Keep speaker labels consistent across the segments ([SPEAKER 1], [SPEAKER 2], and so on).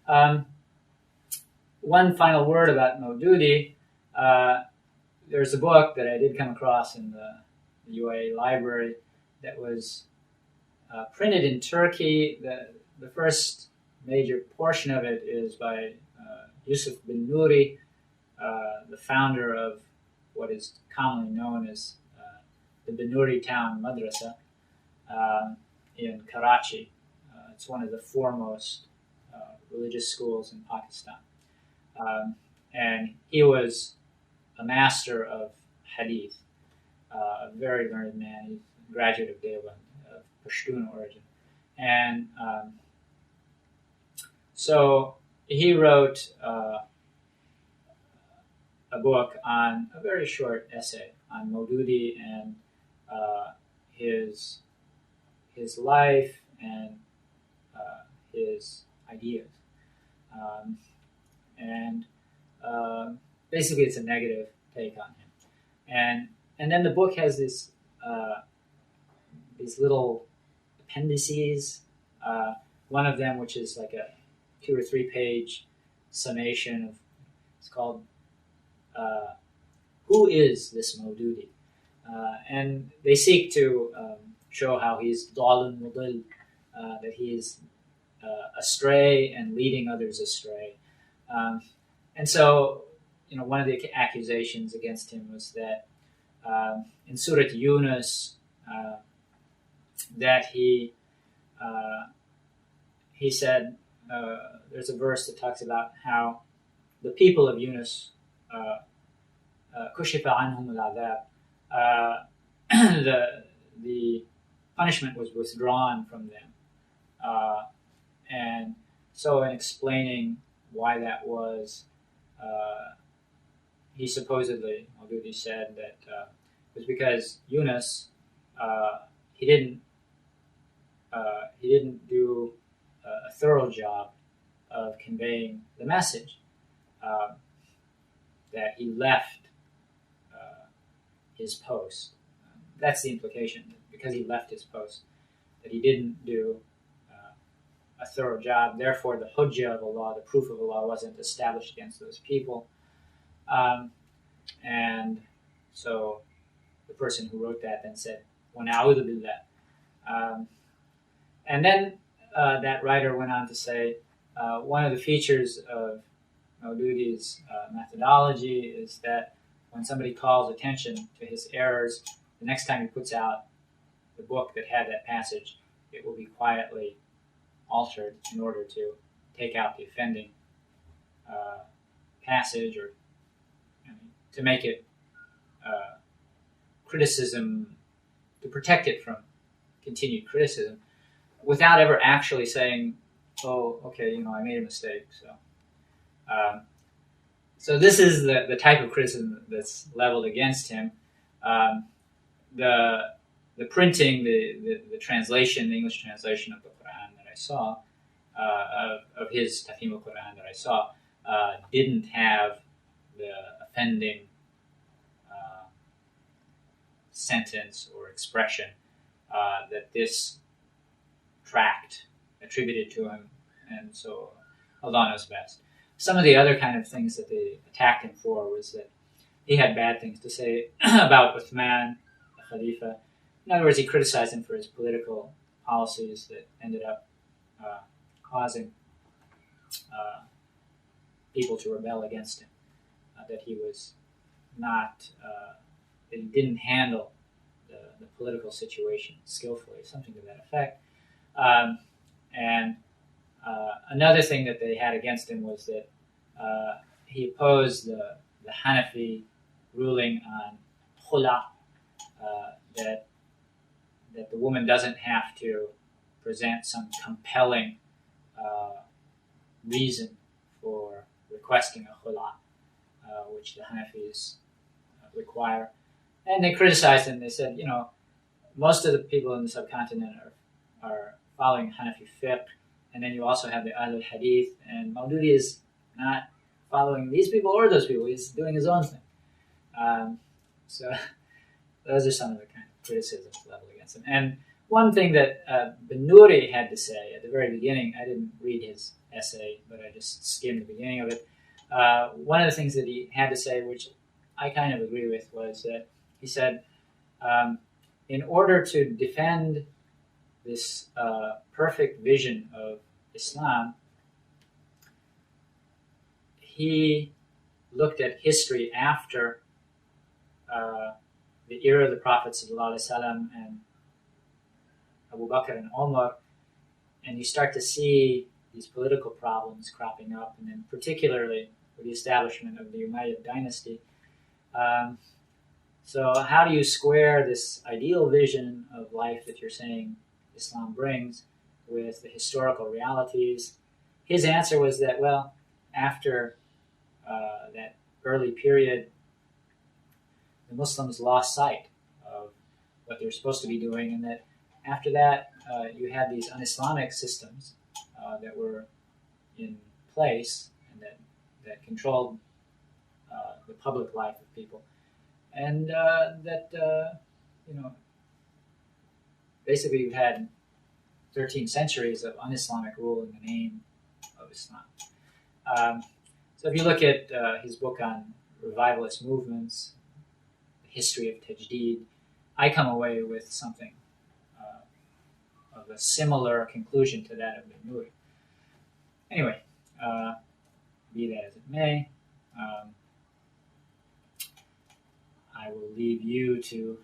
[SPEAKER 1] One final word about Maududi. There's a book that I did come across in the UAE library that was printed in Turkey. The first major portion of it is by Yusuf bin Nuri, the founder of what is commonly known as the bin Nuri Town Madrasa in Karachi. It's one of the foremost religious schools in Pakistan. And he was a master of hadith, a very learned man. He's a graduate of Deoband, of Pashtun origin. And so he wrote a book on a very short essay on Maududi and his life and his ideas. Basically, it's a negative take on him. And then the book has these little appendices. One of them, which is like a 2 or 3 page summation of, it's called "Who is this Maududi?" And they seek to show how he's dalun mudil, that he is astray and leading others astray. And so, one of the accusations against him was that in Surah Yunus, that he said, there's a verse that talks about how the people of Yunus, kushifa anhum al-adhab, the punishment was withdrawn from them. And so in explaining why that was, he supposedly, Maududi said that it was because Yunus, he didn't do a thorough job of conveying the message, that he left his post. That's the implication, because he left his post, that he didn't do a thorough job. Therefore, the hujjah of Allah, the proof of Allah, wasn't established against those people. And so the person who wrote that then said, وَنَعُوذُ بِاللَّهِ. And then that writer went on to say, one of the features of Maududi's methodology is that when somebody calls attention to his errors, the next time he puts out the book that had that passage, it will be quietly altered in order to take out the offending passage, or to make it criticism, to protect it from continued criticism, without ever actually saying, "Oh, okay, I made a mistake." So this is the type of criticism that's leveled against him. The printing, the translation, the English translation of the Qur'an that I saw, of his Tafhim al-Qur'an that I saw, didn't have the offending sentence or expression that this tract attributed to him, and so Allah knows best. Some of the other kind of things that they attacked him for was that he had bad things to say about Uthman, the Khalifa. In other words, he criticized him for his political policies that ended up causing people to rebel against him. That he was not, that he didn't handle the political situation skillfully, something to that effect. And another thing that they had against him was that he opposed the Hanafi ruling on khula, that the woman doesn't have to present some compelling reason for requesting a khula, which the Hanafis require. And they criticized him. They said, most of the people in the subcontinent are following Hanafi fiqh, and then you also have the Ahlul Hadith, and Maududi is not following these people or those people. He's doing his own thing. So those are some of the kind of criticisms leveled against him. And one thing that Ben-Nuri had to say at the very beginning, I didn't read his essay, but I just skimmed the beginning of it. One of the things that he had to say, which I kind of agree with, was that he said, in order to defend this perfect vision of Islam, he looked at history after the era of the Prophet ﷺ and Abu Bakr and Omar, and you start to see these political problems cropping up, and then particularly with the establishment of the Umayyad dynasty. So how do you square this ideal vision of life that you're saying Islam brings with the historical realities? His answer was that, well, after that early period, the Muslims lost sight of what they're supposed to be doing, and that after that, you had these un-Islamic systems that were in place and that controlled the public life of people, and basically you've had 13 centuries of un-Islamic rule in the name of Islam. So if you look at his book on revivalist movements, the history of Tajdeed, I come away with something of a similar conclusion to that of Ben-Nuri. Anyway, be that as it may, I will leave you to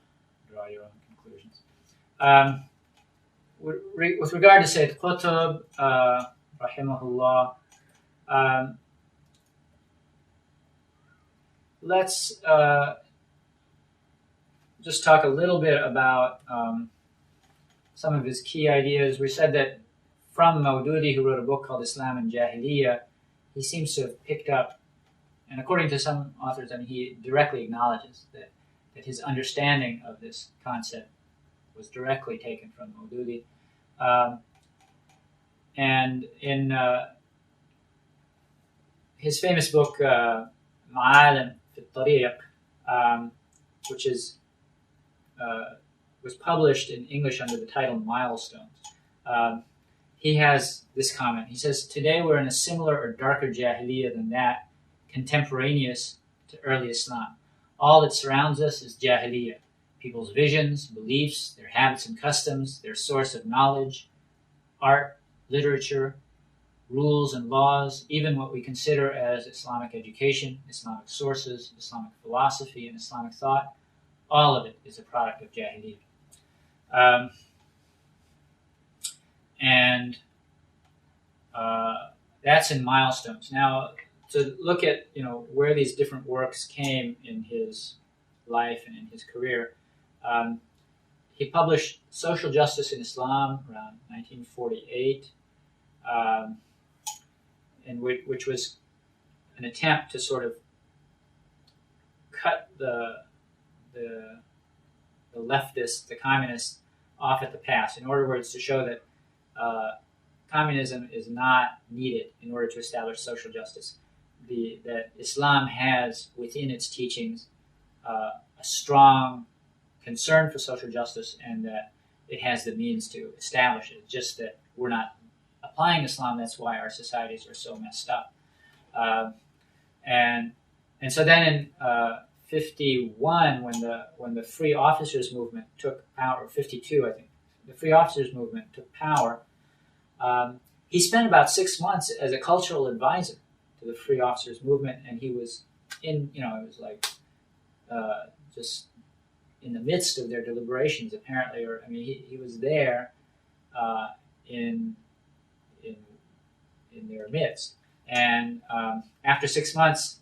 [SPEAKER 1] draw your own conclusions. With regard to Sayyid Qutb, rahimahullah, let's just talk a little bit about some of his key ideas. We said that from Maududi, who wrote a book called Islam and Jahiliyyah, he seems to have picked up, and according to some authors, I mean, he directly acknowledges that his understanding of this concept was directly taken from Maududi. And in his famous book, Ma'alim fi Tariq, which was published in English under the title Milestones, he has this comment. He says, "Today we're in a similar or darker Jahiliyyah than that contemporaneous to early Islam. All that surrounds us is Jahiliyyah, people's visions, beliefs, their habits and customs, their source of knowledge, art, literature, rules and laws, even what we consider as Islamic education, Islamic sources, Islamic philosophy, and Islamic thought. All of it is a product of Jahiliyyah." And that's in Milestones. Now, to look at where these different works came in his life and in his career, he published Social Justice in Islam around 1948, which was an attempt to sort of cut the leftists, the communists, off at the pass. In other words, to show that communism is not needed in order to establish social justice. That Islam has within its teachings a strong concern for social justice, and that it has the means to establish it. It's just that we're not applying Islam. That's why our societies are so messed up. And so then in 51, when the Free Officers Movement took power, or 52, I think, the Free Officers Movement took power, he spent about 6 months as a cultural advisor to the Free Officers Movement, and he was it was like just in the midst of their deliberations, apparently, or he was there in their midst. And after 6 months,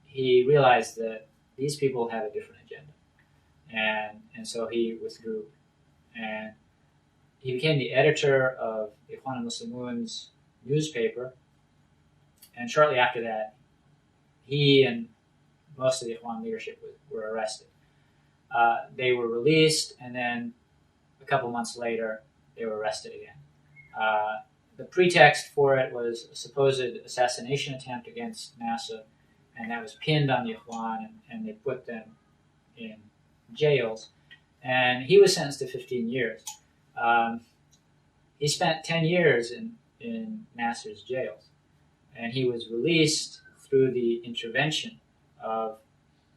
[SPEAKER 1] he realized that these people have a different agenda, and so he withdrew, and he became the editor of Ikhwan al-Muslimun's newspaper. And shortly after that, he and most of the Ikhwan leadership were arrested. They were released, and then a couple months later, they were arrested again. The pretext for it was a supposed assassination attempt against NASA, and that was pinned on the Ikhwan, and they put them in jails. And he was sentenced to 15 years. Um, he spent 10 years in Nasser's jails, and he was released through the intervention of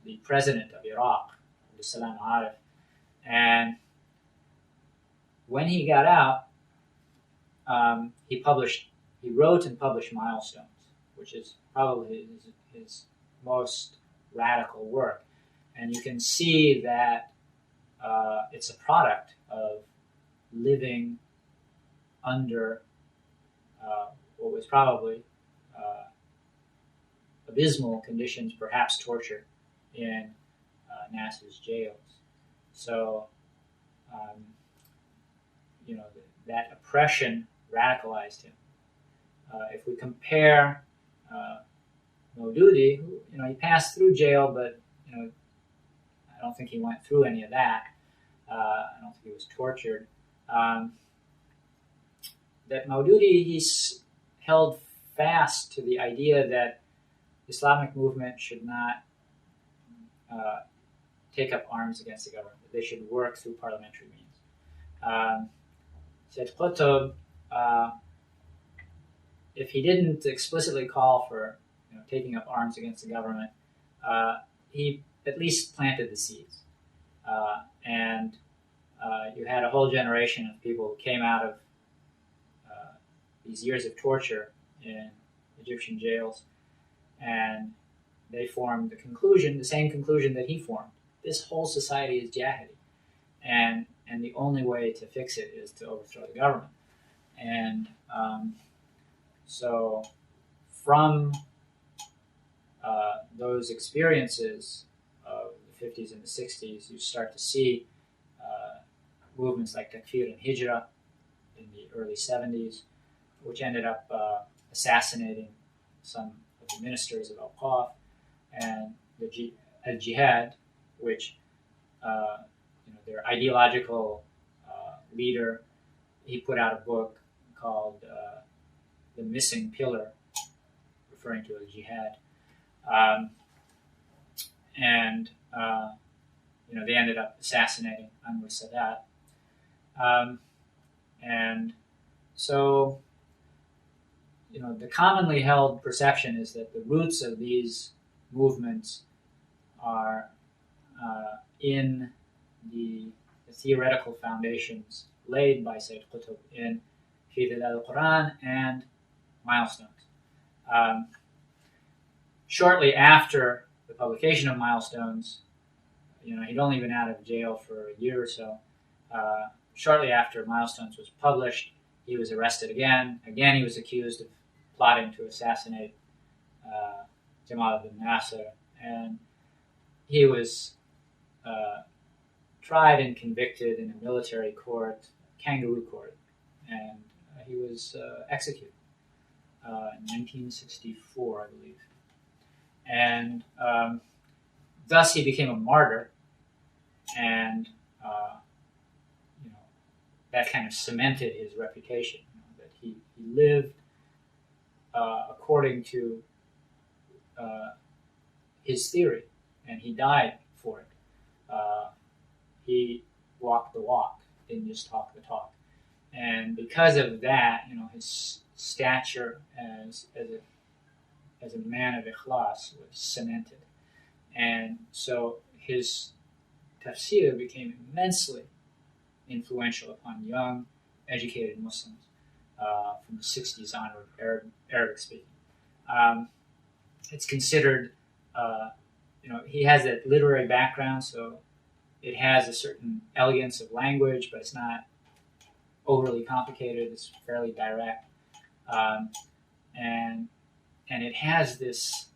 [SPEAKER 1] the president of Iraq, Salam Arif. And when he got out, he wrote and published Milestones, which is probably his most radical work. And you can see that it's a product of living under what was probably abysmal conditions, perhaps torture, in Nasser's jails. So, that oppression radicalized him. If we compare Maududi, who, he passed through jail, but I don't think he went through any of that. I don't think he was tortured. That Maududi, he's held fast to the idea that Islamic movement should not take up arms against the government. They should work through parliamentary means. Said Qutb, if he didn't explicitly call for taking up arms against the government, he at least planted the seeds. And you had a whole generation of people who came out of these years of torture in Egyptian jails, and they formed the same conclusion that he formed. This whole society is jahili, and the only way to fix it is to overthrow the government. And so from those experiences of the 50s and the 60s, you start to see movements like Takfir and Hijra in the early 70s, which ended up assassinating some of the ministers of Al-Qaf, and the Al-Jihad, which their ideological leader, he put out a book called The Missing Pillar, referring to Al-Jihad. They ended up assassinating Anwar Sadat. And so, the commonly held perception is that the roots of these movements are in the theoretical foundations laid by Sayyid Qutb in Fi al-Qur'an and Milestones. Shortly after the publication of Milestones, he'd only been out of jail for a year or so. Shortly after Milestones was published, he was arrested again. Again, he was accused of plotting to assassinate Jamal Abdel Nasser, and he was tried and convicted in a military court, kangaroo court, and he was executed in 1964, I believe. And thus he became a martyr, and that kind of cemented his reputation, that he lived according to his theory, and he died for it. He walked the walk, didn't just talk the talk. And because of that, his stature as a man of ikhlas was cemented. And so his tafsir became immensely influential upon young, educated Muslims from the 60s onward, Arabic speaking. It's considered, he has that literary background, so it has a certain elegance of language, but it's not overly complicated. It's fairly direct. And it has this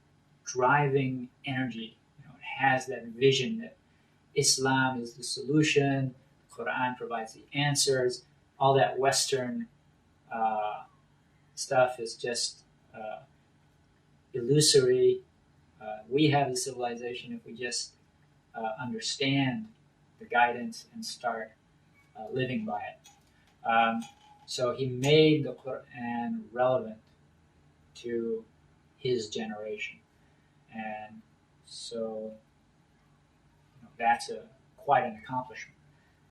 [SPEAKER 1] driving energy. It has that vision that Islam is the solution, the Qur'an provides the answers. All that Western stuff is just illusory. We have the civilization if we just understand the guidance and start living by it. So he made the Qur'an relevant to his generation, and so that's quite an accomplishment.